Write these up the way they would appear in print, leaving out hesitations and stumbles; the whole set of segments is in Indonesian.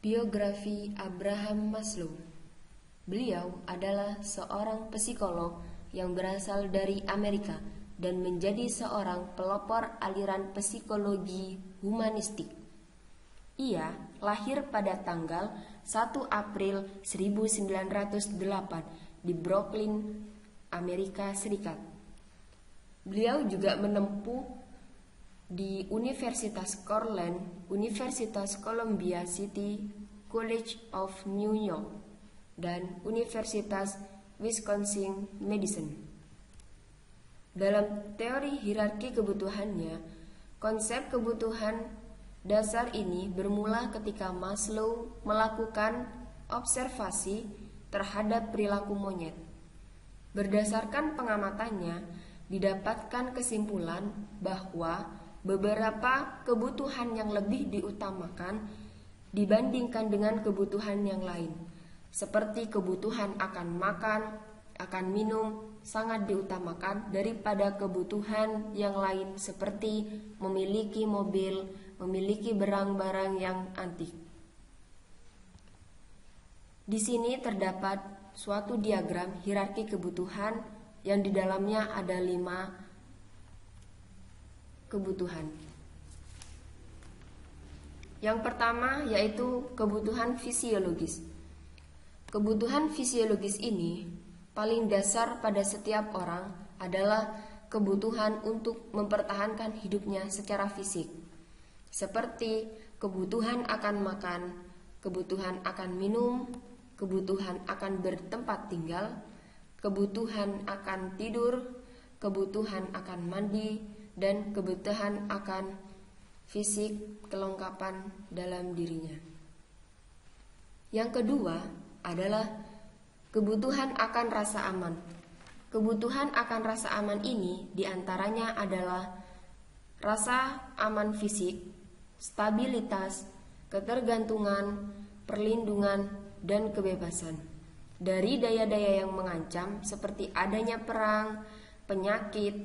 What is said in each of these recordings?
Biografi Abraham Maslow. Beliau adalah seorang psikolog yang berasal dari Amerika dan menjadi seorang pelopor aliran psikologi humanistik. Ia lahir pada tanggal 1 April 1908 di Brooklyn, Amerika Serikat. Beliau juga menempuh di Universitas Cornell, Universitas Columbia City College of New York, dan Universitas Wisconsin-Madison. Dalam teori hierarki kebutuhannya, konsep kebutuhan dasar ini bermula ketika Maslow melakukan observasi terhadap perilaku monyet. Berdasarkan pengamatannya, didapatkan kesimpulan bahwa beberapa kebutuhan yang lebih diutamakan dibandingkan dengan kebutuhan yang lain, seperti kebutuhan akan makan, akan minum, sangat diutamakan daripada kebutuhan yang lain seperti memiliki mobil, memiliki barang-barang yang antik. Di sini terdapat suatu diagram hierarki kebutuhan yang di dalamnya ada 5 kebutuhan. Yang pertama yaitu kebutuhan fisiologis. Kebutuhan fisiologis ini paling dasar pada setiap orang adalah kebutuhan untuk mempertahankan hidupnya secara fisik, seperti kebutuhan akan makan, kebutuhan akan minum, kebutuhan akan bertempat tinggal, kebutuhan akan tidur, kebutuhan akan mandi, dan kebutuhan akan fisik kelengkapan dalam dirinya. Yang kedua adalah kebutuhan akan rasa aman. Kebutuhan akan rasa aman ini diantaranya adalah rasa aman fisik, stabilitas, ketergantungan, perlindungan, dan kebebasan dari daya-daya yang mengancam seperti adanya perang, penyakit,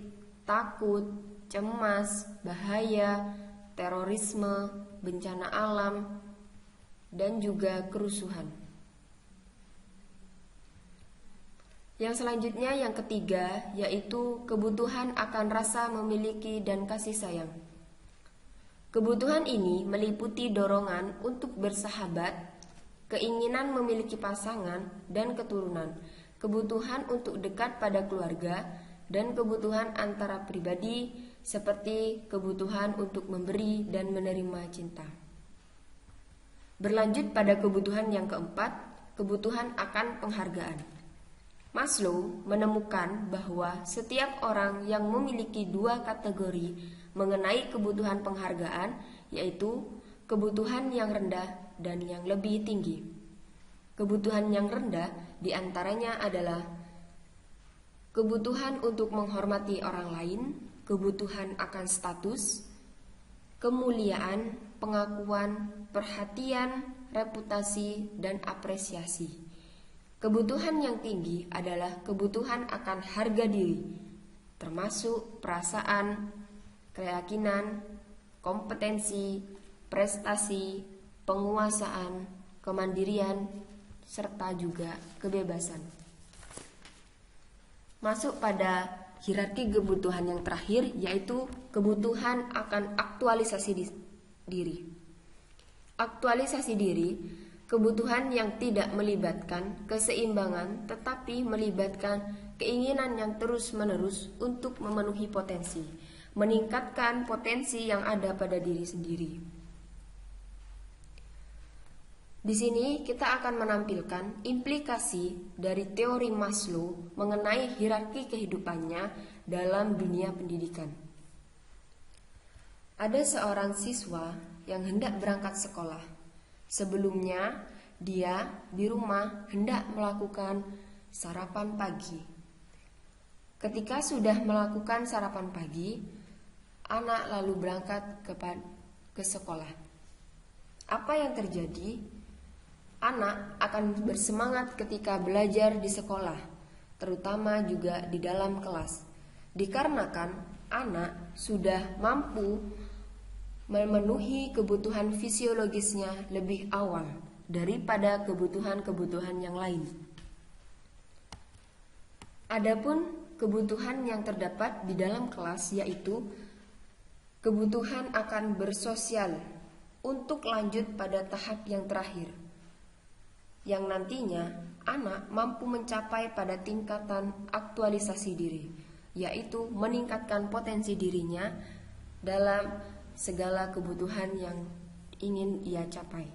takut, cemas, bahaya, terorisme, bencana alam, dan juga kerusuhan. Yang selanjutnya, yang ketiga, yaitu kebutuhan akan rasa memiliki dan kasih sayang. Kebutuhan ini meliputi dorongan untuk bersahabat, keinginan memiliki pasangan dan keturunan, kebutuhan untuk dekat pada keluarga, dan kebutuhan antara pribadi seperti kebutuhan untuk memberi dan menerima cinta. Berlanjut pada kebutuhan yang keempat, kebutuhan akan penghargaan. Maslow menemukan bahwa setiap orang yang memiliki 2 kategori mengenai kebutuhan penghargaan, yaitu kebutuhan yang rendah dan yang lebih tinggi. Kebutuhan yang rendah diantaranya adalah kebutuhan untuk menghormati orang lain, kebutuhan akan status, kemuliaan, pengakuan, perhatian, reputasi, dan apresiasi. Kebutuhan yang tinggi adalah kebutuhan akan harga diri, termasuk perasaan, keyakinan, kompetensi, prestasi, penguasaan, kemandirian, serta juga kebebasan. Masuk pada hierarki kebutuhan yang terakhir, yaitu kebutuhan akan aktualisasi diri. Aktualisasi diri, kebutuhan yang tidak melibatkan keseimbangan tetapi melibatkan keinginan yang terus-menerus untuk memenuhi potensi, meningkatkan potensi yang ada pada diri sendiri. Di sini kita akan menampilkan implikasi dari teori Maslow mengenai hierarki kehidupannya dalam dunia pendidikan. Ada seorang siswa yang hendak berangkat sekolah. Sebelumnya, dia di rumah hendak melakukan sarapan pagi. Ketika sudah melakukan sarapan pagi, anak lalu berangkat ke sekolah. Apa yang terjadi? Anak akan bersemangat ketika belajar di sekolah, terutama juga di dalam kelas, dikarenakan anak sudah mampu memenuhi kebutuhan fisiologisnya lebih awal daripada kebutuhan-kebutuhan yang lain. Adapun kebutuhan yang terdapat di dalam kelas yaitu kebutuhan akan bersosial untuk lanjut pada tahap yang terakhir, yang nantinya anak mampu mencapai pada tingkatan aktualisasi diri, yaitu meningkatkan potensi dirinya dalam segala kebutuhan yang ingin ia capai.